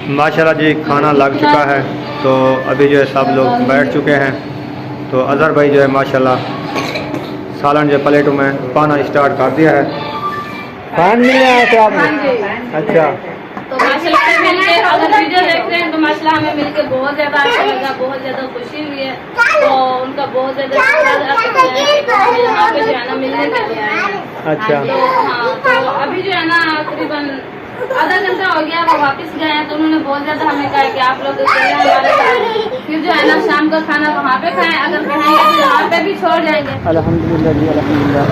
माशाल्लाह जी खाना लग चुका है, तो अभी जो है सब लोग बैठ चुके हैं। तो अज़हर भाई जो है माशाल्लाह सालन जो प्लेटों में पाना स्टार्ट कर दिया है। फैन मिल रहा है क्या आपको? अच्छा, तो माशाल्लाह से मिलके अगर वीडियो देख रहे हैं तो माशाल्लाह हमें मिलके बहुत ज़्यादा अच्छा लगा, बहुत ज़्यादा खुशी हुई है। तो उनका बहुत ज़्यादा यहाँ पे जो है ना मिलने के लिए आए हैं। अच्छा। तो हाँ, तो अभी जो है ना तकरीबन आधा घंटा हो गया, वो वापस गए हैं। तो उन्होंने बहुत ज़्यादा हमें कहा कि आप लोग चले हमारे साथ, फिर जो है ना शाम का खाना वहाँ पे खाएं, अगर कहेंगे तो यहाँ पे भी छोड़ जाएंगे। अल्हम्दुलिल्लाह जी अल्हम्दुलिल्लाह,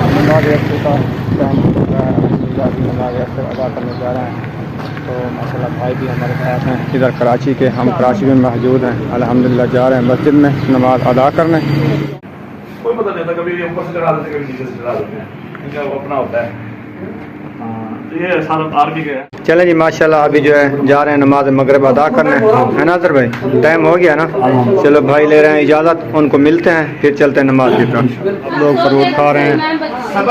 नमाज अदा करने जा रहे हैं। तो माशाल्लाह भाई भी हमारे साथ हैं इधर कराची के, हम कराची में मौजूद हैं। अल्हम्दुलिल्लाह जा रहे हैं मस्जिद में नमाज अदा करने। कोई पता नहीं था, कभी ऊपर से चढ़ा देते कभी नीचे से चढ़ा देते हैं, इनका वो अपना होता है। तो ये सारा आर्मी के है। चलें जी माशाल्लाह अभी जो है जा रहे हैं नमाज मगरिब अदा करने, है ना अज़हर भाई? टाइम हो गया ना, चलो भाई ले रहे हैं इजाज़त, उनको मिलते हैं फिर चलते हैं नमाज की तरफ। लोग फ्रूट खा रहे हैं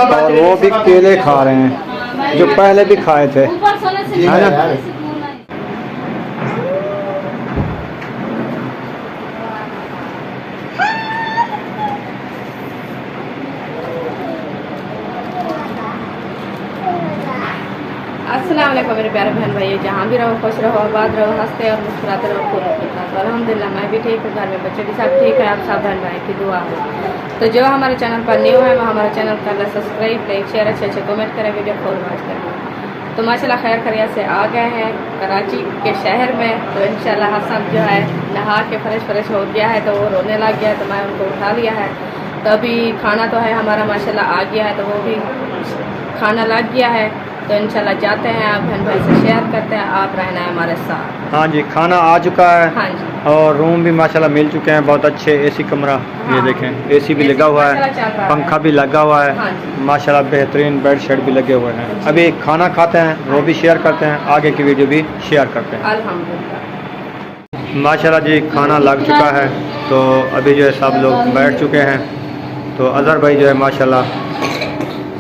और वो भी केले खा रहे हैं जो पहले भी खाए थे, है ना। अस्सलाम वालेकुम मेरे प्यारे बहन भाई, जहाँ भी रहो खुश रहो, आबाद रहो, हंसते और मुस्कुराते रहो, खूब खुश। तो अल्हम्दुलिल्लाह मैं भी ठीक हूँ, घर में बच्चे भी सब ठीक है, आप सब बहन भाई की दुआ है। तो जो हमारे चैनल पर न्यू है वो हमारे चैनल कर सब्सक्राइब, लाइक, शेयर, अच्छे कमेंट करें, वीडियो फॉर वॉच करें। तो माशाल्लाह खैर खैरियत से आ गए हैं कराची के शहर में। तो इंशाल्लाह हसन जो है नहा के फ्रेश हो गया है, तो वो रोने लग गया है, तो मैं उनको उठा लिया है। तो अभी खाना तो है हमारा माशाल्लाह आ गया है, तो वो भी खाना लग गया है। तो इंशाल्लाह जाते हैं, आप बहन भाई से शेयर करते हैं, आप रहना है हमारे साथ। हाँ जी, खाना आ चुका है। हाँ जी। और रूम भी माशाल्लाह मिल चुके हैं, बहुत अच्छे एसी कमरा। हाँ। ये देखें एसी भी लगा हुआ है, पंखा भी लगा हुआ है। हाँ। माशाल्लाह बेहतरीन बेड शेड भी लगे हुए हैं। अभी खाना खाते हैं, वो भी शेयर करते हैं, आगे की वीडियो भी शेयर करते हैं। अल्हम्दुलिल्लाह माशाल्लाह जी खाना लग चुका है, तो अभी जो है सब लोग बैठ चुके हैं। तो अज़हर भाई जो है माशाल्लाह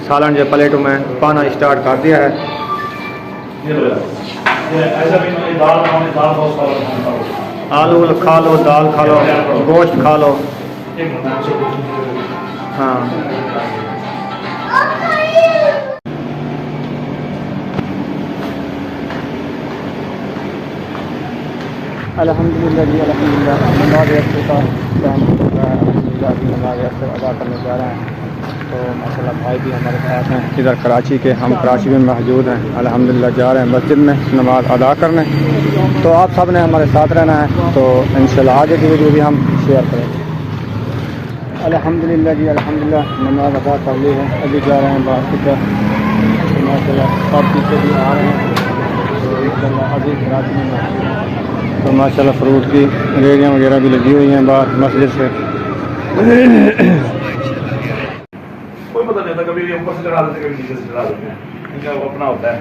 सालन जो प्लेटों में पाना स्टार्ट कर दिया है। ऐसा भी नहीं, दाल बहुत सारा आलू खा लो, दाल खा लो, गोश्त खा लो। हाँ अल्हम्दुलिल्लाह जी अल्हम्दुलिल्लाह, नमाज अदा करने जा रहे हैं। तो माशाल्लाह भाई भी हमारे साथ हैं इधर कराची के, हम कराची में मौजूद हैं। अल्हम्दुलिल्लाह जा रहे हैं मस्जिद में नमाज अदा करने। तो आप सब ने हमारे साथ रहना है, तो इंशाल्लाह आगे की वीडियो भी हम शेयर करेंगे। अल्हम्दुलिल्लाह जी अल्हम्दुलिल्लाह, नमाज अदा कर ली है, अभी जा रहे हैं बाहर की तरफ। माशाल्लाह सब पीछे भी आ रहे हैं, तो इंशाल्लाह अभी कराची में मौजूद हैं। तो माशाल्लाह फ्रूट की रेड़ियाँ वगैरह भी लगी हुई हैं बाहर मस्जिद से। कोई पता नहीं था, कभी ऊपर से चढ़ा देते कभी नीचे से चढ़ा देते हैं, इनका वो अपना होता है।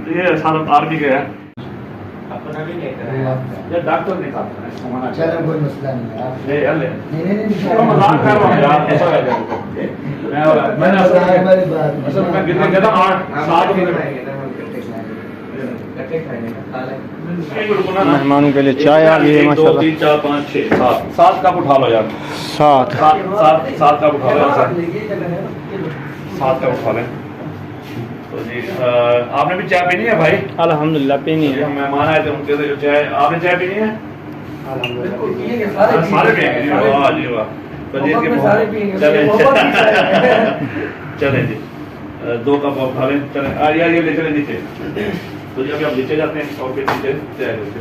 तो ये सारा आर्मी के है। ये डॉक्टर नहीं खाता है, चलो कोई मसला नहीं है। ले यार ले, नहीं तो मजाक कर रहा हूँ यार, ऐसा है क्या? मैंने असल में कितने कहता 8 7 मेहमानों के लिए चाय आ गई है 1 2 माशाल्लाह। 3 4 5 6 7 कप उठा लो यार, 7 7 कप उठा लो यार, 7 कप उठा लें। तो जी आपने भी चाय पीनी है भाई? अल्हम्दुलिल्लाह पीनी है। हम मेहमान आए थे, उनके लिए चाय, आपने चाय पीनी है? सारे पिएंगे जी, वाह जी वाह। चले जी 2 कप और खा लें, चले यार ये ले चले नीचे। तो जी अभी आप नीचे जाते हैं और फिर नीचे चाय लेते।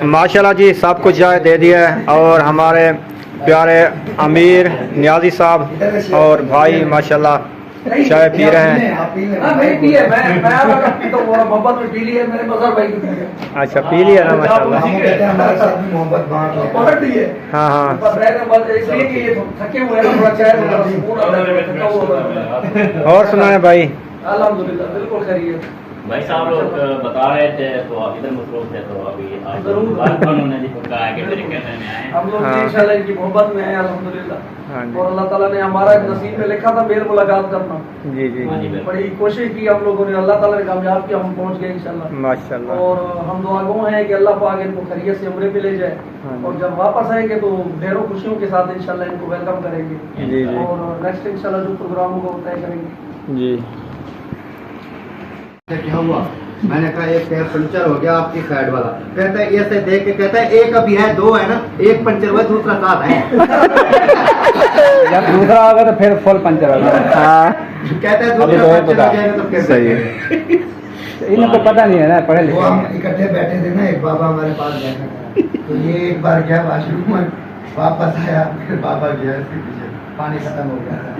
माशाल्लाह जी सब कुछ चाय दे दिया है, और हमारे प्यारे अमीर नियाजी साहब और भाई माशाल्लाह चाय पी रहे हैं। अच्छा पी लिया ना माशाल्लाह। हाँ हाँ और सुनाए भाई? अल्हम्दुलिल्लाह बिल्कुल खैरियत। भाई साहब लोग बता रहे थे तो आप इधर मसरूफ थे तो अभी आप उन्होंने जी कहा कि मेरे कहने में आए हम लोग हाँ। इंशाल्लाह इनकी मोहब्बत में हैं अल्हम्दुलिल्लाह। हाँ जी। और अल्लाह ताला ने हमारा नसीब में लिखा था मेल मुलाकात करना, जी जी हाँ जी, बिल्कुल। बड़ी कोशिश की हम लोगों ने, अल्लाह ताला ने कामयाब किया, हम पहुंच गए इंशाल्लाह। माशाल्लाह। और हम दुआ गो हैं कि अल्लाह पाक इनको खैरियत से उम्रे पे ले जाए हाँ। और जब वापस आएंगे तो ढेरों खुशियों के साथ इंशाल्लाह इनको वेलकम करेंगे जी जी और नेक्स्ट इंशाल्लाह जो प्रोग्राम होगा वो तय करेंगे। जी। क्या हुआ? मैंने कहा एक टायर पंचर हो गया आपकी साइड वाला। कहता है ऐसे देख के कहता है एक अभी है, दो है ना, एक पंचर हुआ दूसरा साथ है। जब दूसरा होगा तो फिर फुल पंचर होगा। हाँ कहता है अभी दूसरा तो पंचर पता। हो जाएगा तो फिर सही है। इन्हें तो पता नहीं है ना, पढ़े वो हम लिखे। इकट्ठे बैठे थे ना, एक बाबा हमारे पास बैठा था, तो ये एक बार गया वॉशरूम में, वापस आया, फिर बाबा गया इसके पीछे, पानी खत्म हो गया था।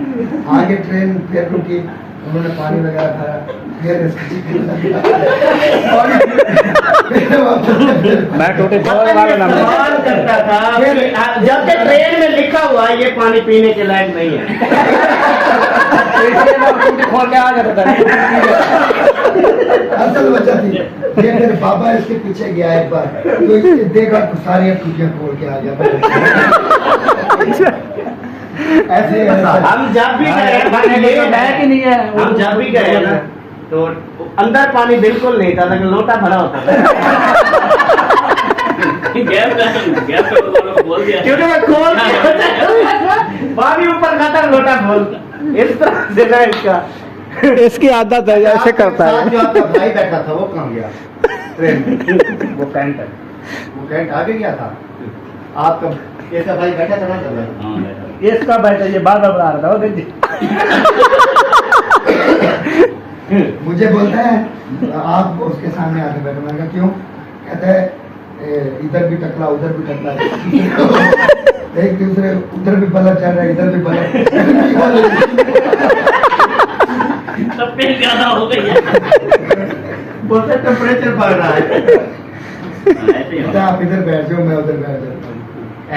आगे ट्रेन फिर रुकी, उन्होंने पानी वगैरह भरा, फिर मैं टोटे बहुत मारा ना सवाल करता था कि जब तक ट्रेन में लिखा हुआ है ये पानी पीने के लायक नहीं है, खोल के आ जाता था। असल वजह थी ये, मेरे बाबा इसके पीछे गया एक बार, तो इसने देखा तो सारी टूटियां खोल के आ गया। ऐसे हम जब भी गए ये है कि नहीं है? हम जब भी गए ना तो अंदर पानी बिल्कुल नहीं था, लेकिन लोटा भरा होता था। गैस पे बोल दिया क्योंकि मैं खोल के पानी ऊपर खाता लोटा खोलता, इस तरह से ना इसका इसकी आदत है, ऐसे करता है। जो आपका भाई बैठा था वो कहाँ गया ट्रेन में? वो कैंट है। वो कैंट आगे गया था। आपका ऐसा भाई बैठा था ना तब? इसका बैठा ये बात बना रहा था वो देखिए। मुझे बोलता है आप उसके सामने आके बैठो। मैंने कहा क्यों? कहता है इधर भी टकला उधर भी टकला, एक दूसरे, उधर भी बल्ब चल रहा है इधर भी सब पे ज्यादा हो गई है। बोलते टेम्परेचर बढ़ रहा है। ऐसे ही होता है। आप इधर बैठ जाओ, मैं उधर बैठ जाता हूँ।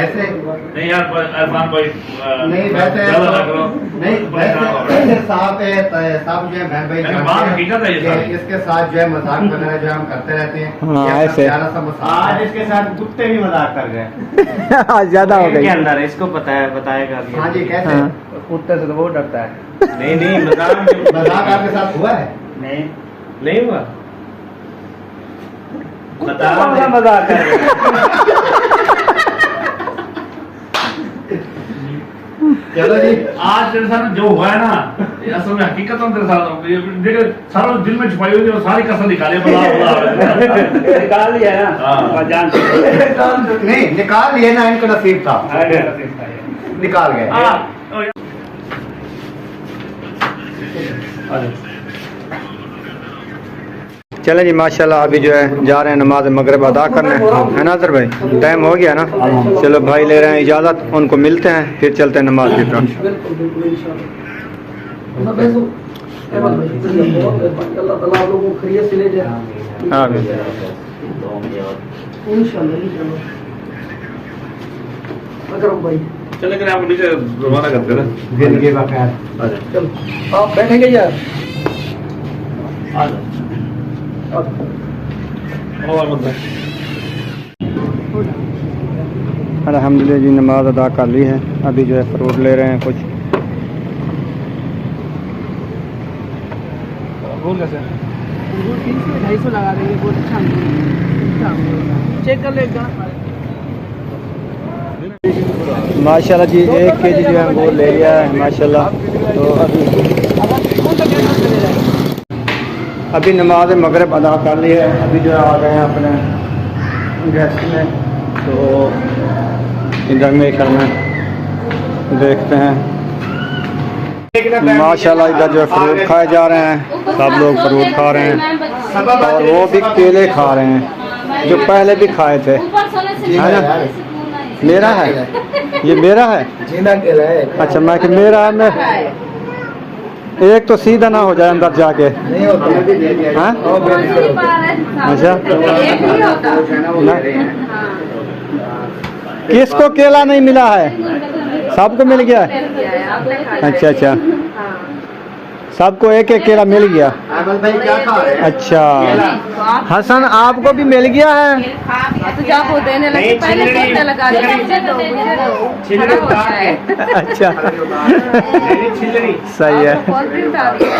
ऐसे नहीं यार अरमान भाई नहीं वैसे ज्यादा ना करो। नहीं वैसे साफ है, साफ जो है बहन भाई नहीं, बात हकीकत है ये सारी। कि इसके साथ जो है मजाक वगैरह जो हम करते रहते हैं। हाँ, ये ऐसे। प्यारा सा मजाक आज है। इसके साथ कुत्ते भी मजाक कर गए। आज ज्यादा हो ट्रेन गई। के अंदर है, इसको पता है, बताएगा अभी। हाँ जी कैसे? हाँ। कुत्ते से तो वो डरता है। नहीं मजाक मजाक आपके साथ हुआ है? नहीं नहीं हुआ। कुत्ता कौन सा मजाक कर रहे हैं? चलो जी। आज तेरे साथ जो हुआ है ना, ये असल में हकीकत में तेरे साथ ये देखे सारा दिल में छुपाई हुई थी, सारी कसर निकाली बता निकाल लिया ना। हाँ। जान से। नहीं निकाल लिए ना, इनको नसीब था, निकाल गए। चलें जी माशाल्लाह, अभी जो है जा रहे हैं नमाज मगरिब अदा करने, है ना सर भाई? टाइम हो गया ना, चलो भाई ले रहे हैं इजाज़त, उनको मिलते हैं फिर चलते हैं नमाज की तरफ। बिल्कुल बिल्कुल इंशाल्लाह। ना बैठो। अहमद भाई, बहुत मेहरबानी, अल्लाह ताला आप लोगों को खैरियत से ले जाए। आमीन। इंशाल्लाह। अकरम भाई चले कर आप नीचे रवाना करते ना। जिंदगी का ख्याल। चलो आप बैठेंगे यार? अल्हम्दुलिल्लाह जी नमाज अदा कर ली है, अभी जो है फ्रूट ले रहे हैं कुछ। लगा देंगे, बहुत अच्छा चेक कर लेगा। माशाल्लाह जी 1 केजी जो है वो ले लिया है माशाल्लाह। तो अभी नमाज मगरिब अदा कर ली है, अभी जो है आ गए हैं अपने गेस्ट में, तो इधर में करना देखते हैं। माशाल्लाह इधर जो है फ्रूट खाए जा रहे हैं, सब लोग फ्रूट खा रहे हैं और वो भी केले खा रहे हैं जो पहले भी खाए थे, है ना? मेरा है, ये मेरा है। जीना केला है। अच्छा मैं कि मेरा है, मैं एक तो सीधा ना हो जाए अंदर जाके। नहीं होता। हाँ? अच्छा किसको केला नहीं मिला है? सबको मिल गया है? अच्छा अच्छा, सबको एक एक केला मिल गया। अमल भाई क्या खा रहे हैं? अच्छा तो आप हसन आपको भी मिल गया है? तो जब वो देने लगे पहले सोचने लगा मुझे दो खड़ा हो जाए। अच्छा छिलरी सही है, आपको फल भी उठा दिया।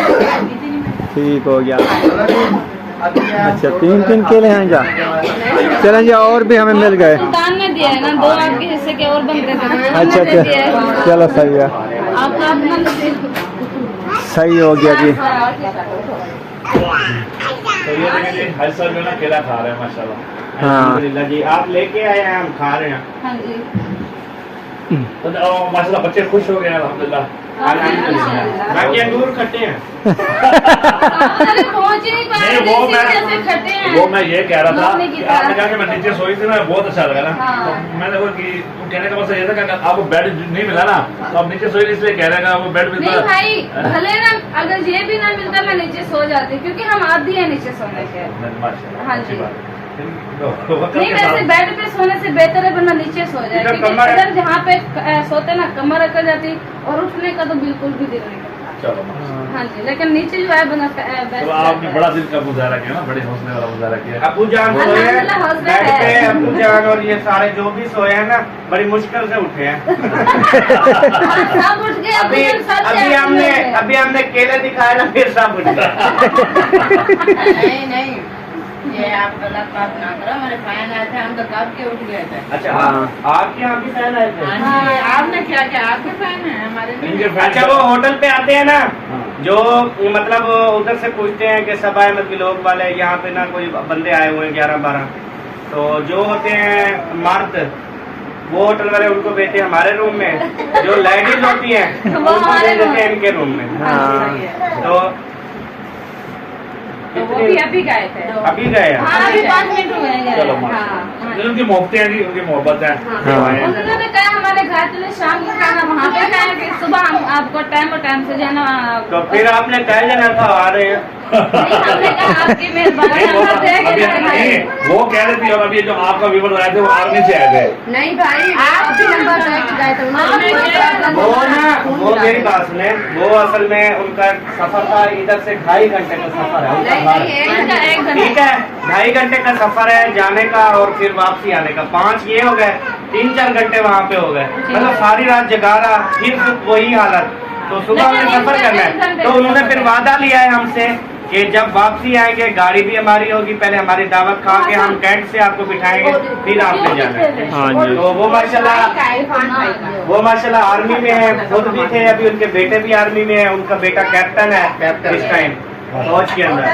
ठीक हो गया। अच्छा 3 केले हैं जा। चलें जी, और भी हमें मिल गए। सुल्तान ने दिया है ना, 2 आपके हिस्से के और बनते थे। अच्छा अच्छा, चलो सही है, आपका अपना सही हो गया जी। तो ये देखिए जी हर साल जो ना केला खा रहे हैं माशाल्लाह। हाँ अल्हम्दुलिल्लाह जी, आप लेके आए हैं, हम खा रहे हैं। हाँ जी तो माशाल्लाह बच्चे खुश हो गए हैं अल्हम्दुलिल्लाह। बाकी अंगूर खट्टे हैं। अरे पहुंच ही नहीं पाए, नहीं, वो मैं- जैसे खट्टे हैं। वो मैं ये कह रहा था लोटने की कि तरह। आपने कहा कि मैं नीचे सोई थी ना, बहुत अच्छा लगा ना। हाँ। तो मैंने वो कि कहने का मतलब ये था कि आपको बेड नहीं मिला ना, तो आप नीचे सोई इसलिए कह रहे हैं कि आपको बेड मिलता। नहीं भाई, भले ना अगर ये भी ना मिलता मैं नीचे सो जाती, क्योंकि हम आदी है नीचे सोने के। माशाल्लाह, हाँ अच्छी जी। बात है। तो वक्त नहीं के वैसे साथ- बेड पे सोने से बेहतर है वरना नीचे सो जाए, इधर क्योंकि कमर है। इधर जहाँ पे सोते ना कमर अकड़ जाती और उठने का तो बिल्कुल भी दिल नहीं करता। चलो माशाल्लाह। हाँ जी, लेकिन नीचे जो है बना बेस्ट तो आपने बड़ा दिल का गुजारा किया ना, बड़े हौसले वाला गुजारा किया। अबू जान सोए हैं अल्हम्दुलिल्लाह, हौसला बेड है। पे, अबू जान और ये सारे जो भी सोए हैं ना, बड़ी मुश्किल से उठे हैं। सब उठ गए अभी अभी हमने केले दिखाए ना, फिर सब उठ गए। नहीं नहीं, ये आप गलत बात ना करो। हमारे फैन आए थे, हम तो कब के उठ गए थे। अच्छा, आपके यहाँ भी फैन आए थे? हाँ जी, आपने क्या क्या आपके फैन है, हमारे नहीं। इनके फैन- अच्छा, वो होटल पे आते हैं ना, जो मतलब उधर से पूछते हैं कि सब आए मतलब लोग वाले, यहाँ पे ना कोई बंदे आए हुए हैं 11-12, तो जो होते हैं मर्द, वो होटल वाले उनको भेजते हैं हमारे रूम में, जो लेडीज होती हैं उनको भेज देते हैं इनके रूम में। तो तो वो भी अभी गए थे। अभी गए हैं। हाँ अभी 5 मिनट हुए हैं। चलो हाँ, माशाल्लाह। हाँ। ये उनकी मोहब्बतें हैं जी, उनकी मोहब्बत है। हाँ। उन्होंने कहा हमारे घर चले, शाम को खाना वहाँ पे खाएंगे, सुबह हम आपको टाइम से जो है ना। तो फिर आपने कह देना था आ रहे हैं। नहीं, हमने कहा आपकी मेहरबानी, नहीं, वो हम दे के अभी- खाएंगे। नहीं, वो कह रहे थे, और अभी जो आपका व्यूवर आए थे वो आर्मी से आए थे। नहीं भाई, आप भी नंबर दे के गए थे, उन्होंने कोई प्रॉब्लम वो ना, वो मेरी बात सुने, वो असल में उनका सफर था, इधर से 2.5 घंटे का सफर है उनका बाहर। एक घंटा ठीक है, 2.5 घंटे का सफर है जाने का और फिर वापसी आने का, 5 ये हो गए, 3-4 घंटे वहाँ पे हो गए, मतलब सारी रात जगा रहा, फिर वही हालत। तो सुबह में सफर करना है, तो उन्होंने फिर वादा लिया है हमसे कि जब वापसी आएंगे गाड़ी भी हमारी होगी, पहले हमारी दावत खा के हम कैंट से आपको बिठाएंगे, फिर आप ले जाना है। हाँ जी। तो वो माशाल्लाह आर्मी में है, खुद भी थे, अभी उनके बेटे भी आर्मी में है, उनका बेटा कैप्टन है इस टाइम फौज के अंदर,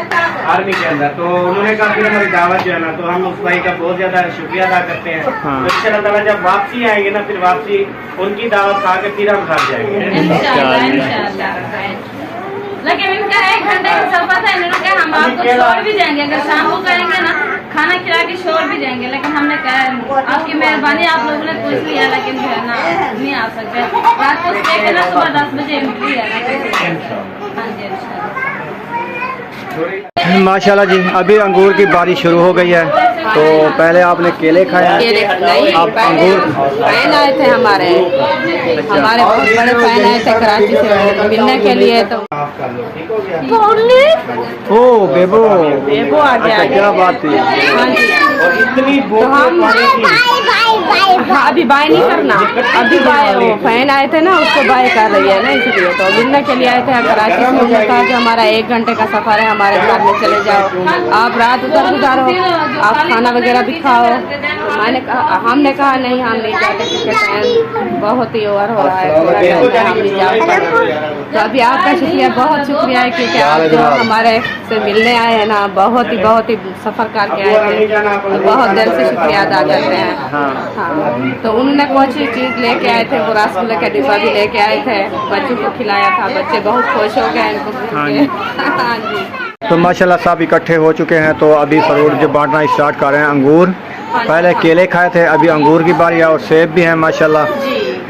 आर्मी के अंदर। तो उन्होंने कहा फिर हमारी दावत जो है ना, तो हम उस भाई का बहुत ज्यादा शुक्रिया अदा करते हैं। हाँ। तो इंशाल्लाह ताला जब वापसी आएंगे ना, फिर वापसी उनकी दावत खा के फिर हम घर जाएंगे। इंशाल्लाह, इंशाल्लाह। लेकिन इनका 1 घंटे का सफर था, इन्होंने कहा हम आपको छोड़ भी जाएंगे, अगर शाम को कहेंगे ना खाना खिला के छोड़ भी जाएंगे, लेकिन हमने कहा आपकी मेहरबानी, आप लोगों ने पूछ लिया, लेकिन जो है ना नहीं आ सकते। रात को स्टे के ना सुबह 10 बजे मिली है ना। हाँ जी, इंशाल्लाह। माशाल्लाह जी, अभी अंगूर की बारिश शुरू हो गई है। तो पहले आपने केले खाए हैं, अब अंगूर। फैन आए थे हमारे बहुत बड़े फैन आए थे कराची से मिलने के लिए। तो माफ कर लो, ठीक हो गया। ओ बेबो, बेबो आ गया। अच्छा, क्या बात थी? हाँ जी। और इतनी तो बोतलें हम पानी की। हाँ, अभी बाय नहीं करना, अभी बाय वो फैन आए थे ना उसको बाय कर रही है ना, इसलिए तो मिलने के लिए आए थे कराची से। उन्होंने कहा कि हमारा 1 घंटे का सफर है, हमारे घर में चले जाओ, आप रात उधर गुजारो, आप खाना वगैरह भी खाओ। तो हमने कहा नहीं, हम नहीं जाते क्योंकि टाइम बहुत ही ओवर हो रहा है, पूरा टाइम हम नहीं जा पाएंगे। तो अभी आपका शुक्रिया, बहुत शुक्रिया है क्योंकि आप जो हमारे से मिलने आए हैं ना, बहुत ही सफर करके आए थे, और बहुत दिल से शुक्रिया अदा करते हैं। हाँ, तो उन्होंने कुछ चीज़ लेके आए थे, वो रसगुल्ले का डिब्बा भी लेके आए थे, बच्चों को खिलाया था, बच्चे बहुत खुश हो गए इनको देख हाँ के। जी। हाँ जी। तो माशाल्लाह सब इकट्ठे हो चुके हैं। तो अभी फ्रूट जो बांटना स्टार्ट कर रहे हैं। अंगूर पहले केले खाए थे, अभी अंगूर की बारी है, और सेब भी है माशाल्लाह।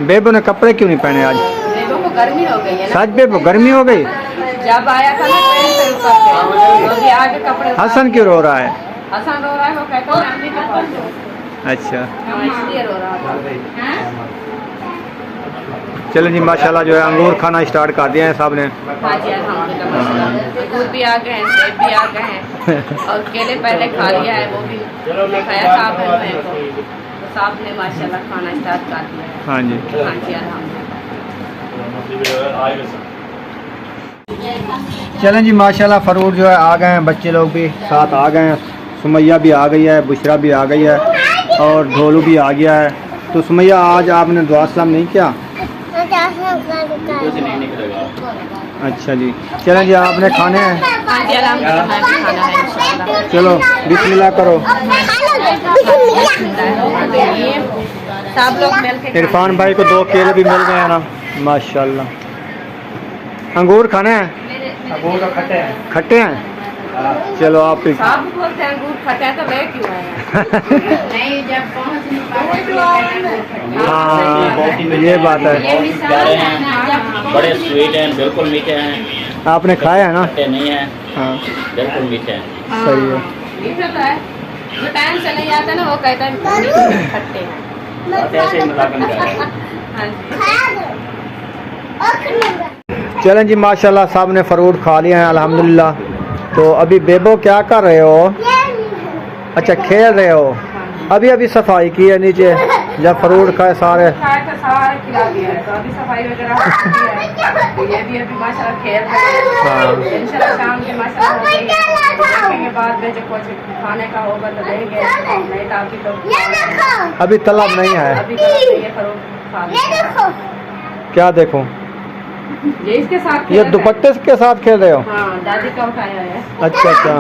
बेबो ने कपड़े क्यों नहीं पहने आज? बेबो को गर्मी हो गई है ना, सच बेबो गर्मी हो गई? जब आया था ना ट्रेन से उतर के, तो अभी आगे कपड़े हसन क्यों रो रहा है? हसन रो रहा है, वो कहता है मम्मी के पास जाओ। अच्छा हाँ, इसलिए रो रहा था। हाँ? चलें जी माशाल्लाह जो है अंगूर खाना स्टार्ट कर दिया है साहब ने। हाँ जी अल्हम्दुलिल्लाह माशाल्लाह। दूध भी आ गए हैं, सेब भी आ गए हैं और केले पहले खा लिया है, वो भी खाया साहब है को, तो साहब ने माशाल्लाह खाना स्टार्ट कर दिया है। हाँ जी हाँ जी अल्हम्दुलिल्लाह। चलें जी माशाल्लाह फ्रूट जो है आ गए हैं, बच्चे लोग भी साथ आ गए हैं। सुमैया भी आ गई है, बुशरा भी आ गई है और ढोलू भी आ गया है। तो सुमैया आज आपने दुआ सलाम नहीं किया? कुछ नहीं निकलेगा। अच्छा जी, चलें जी आपने खाने हैं? हाँ जी अल्हम्दुलिल्लाह मैं भी खाना है इंशाल्लाह। चलो बिस्मिल्लाह करो। सब लोग मिल के इरफान भाई को 2 केले भी मिल गए हैं ना माशाल्लाह। अंगूर खाने हैं? अंगूर तो खट्टे हैं। खट्टे हैं? चलो आप भी। साहब बोलते हैं अंगूर खट्टा है तो ले क्यों आया? नहीं जब पहुंच नहीं पाते हाँ ये बात है। प्यारे हैं, बड़े स्वीट हैं, बिल्कुल मीठे हैं। आपने खाया है ना? खट्टे नहीं हैं, हाँ बिल्कुल मीठे हैं। सही है। मीठा तो है, जो टाइम से नहीं आता ना वो कहता है खट्टे हैं। बस ऐसे ही मजाक कर रहे हैं। हाँ जी। चलें जी माशाल्लाह साहब ने फ्रूट खा लिया है अल्हम्दुलिल्लाह। तो अभी बेबो क्या कर रहे हो? अच्छा खेल रहे हो। अभी अभी सफाई की है नीचे जब फ्रूट खाए सारे। खाया था सारा खिला दिया है, तो अभी सफाई वगैरह हो चुकी है। तो ये भी अभी माशाल्लाह खेल रहे हैं। इंशाल्लाह शाम के माशाल्लाह देखेंगे बाद में जो कुछ खाने का होगा तो देंगे, नहीं तो अभी तो अभी तलब नहीं है। अभी तो ये फ्रूट खा लिया। क्या देखो ये इसके साथ ये दुपट्टे के साथ खेल रहे हो? हाँ दादी का उठाया है। अच्छा अच्छा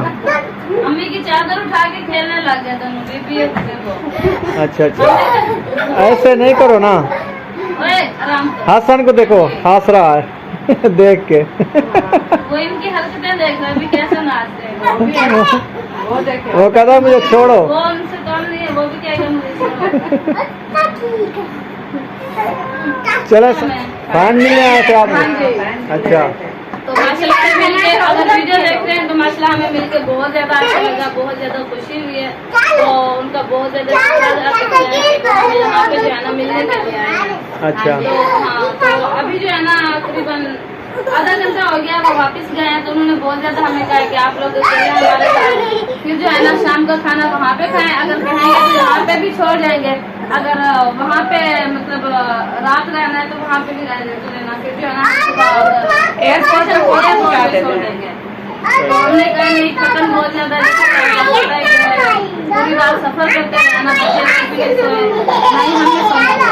मम्मी की चादर उठा के खेलने लग गया दोनों बीबी को। अच्छा अच्छा ऐसे नहीं करो ना। ओए आराम से। हसन को देखो हंस रहा है देख के। वो इनकी हरकतें देख रहे अभी कैसे नाच रहे हैं। वो देखे वो कहता है मुझे छोड़ो। वो उनसे कम नहीं है, वो भी कहेगा मुझे चलो फैन मिलने आए थे आप? अच्छा तो माशाल्लाह हमें मिलके अगर वीडियो देख रहे हैं तो माशाल्लाह हमें मिलके बहुत ज्यादा अच्छा लगा, बहुत ज्यादा खुशी हुई है। तो उनका बहुत ज्यादा यहाँ पे जो है ना मिलने के लिए आए हैं। अच्छा तो हाँ तो अभी जो है ना तकरीबन आधा घंटा हो गया वो वापस गए हैं। तो उन्होंने बहुत ज्यादा हमें कहा कि आप लोग चले हमारे साथ, फिर जो है ना शाम का खाना वहाँ पे खाएं, अगर कहेंगे तो यहाँ पे भी छोड़ जाएंगे, अगर वहाँ पे मतलब रात रहना है तो वहाँ पे भी रहने तो लेना, फिर जो है ना एयरपोर्ट पे छोड़ देंगे। तो हमने कहा नहीं खत्म बहुत ज्यादा पूरी रात सफर करते हैं ना, नहीं हमने सोना,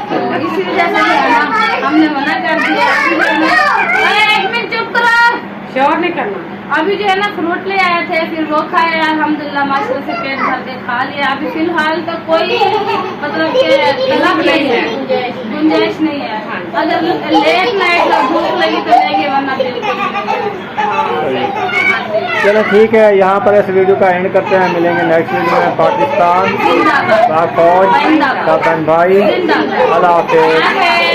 तो इसी वजह से जो है ना हमने मना कर दिया। एक मिनट चुप करो, श्योर नहीं करना। अभी जो है ना फ्रूट ले आए थे, फिर वो खाए अल्हम्दुलिल्लाह माशाल्लाह से पेट भर के खा लिया। अभी फिलहाल तो कोई मतलब तलब नहीं है, गुंजाइश नहीं है। अगर लेट नाइट भूख लगी तो लेंगे वरना चलो ठीक है, यहाँ पर इस वीडियो का एंड करते हैं। मिलेंगे नेक्स्ट वीडियो में। पाकिस्तान, पाक फौज, पाकिस्तान भाई, अल्लाह हाफिज़।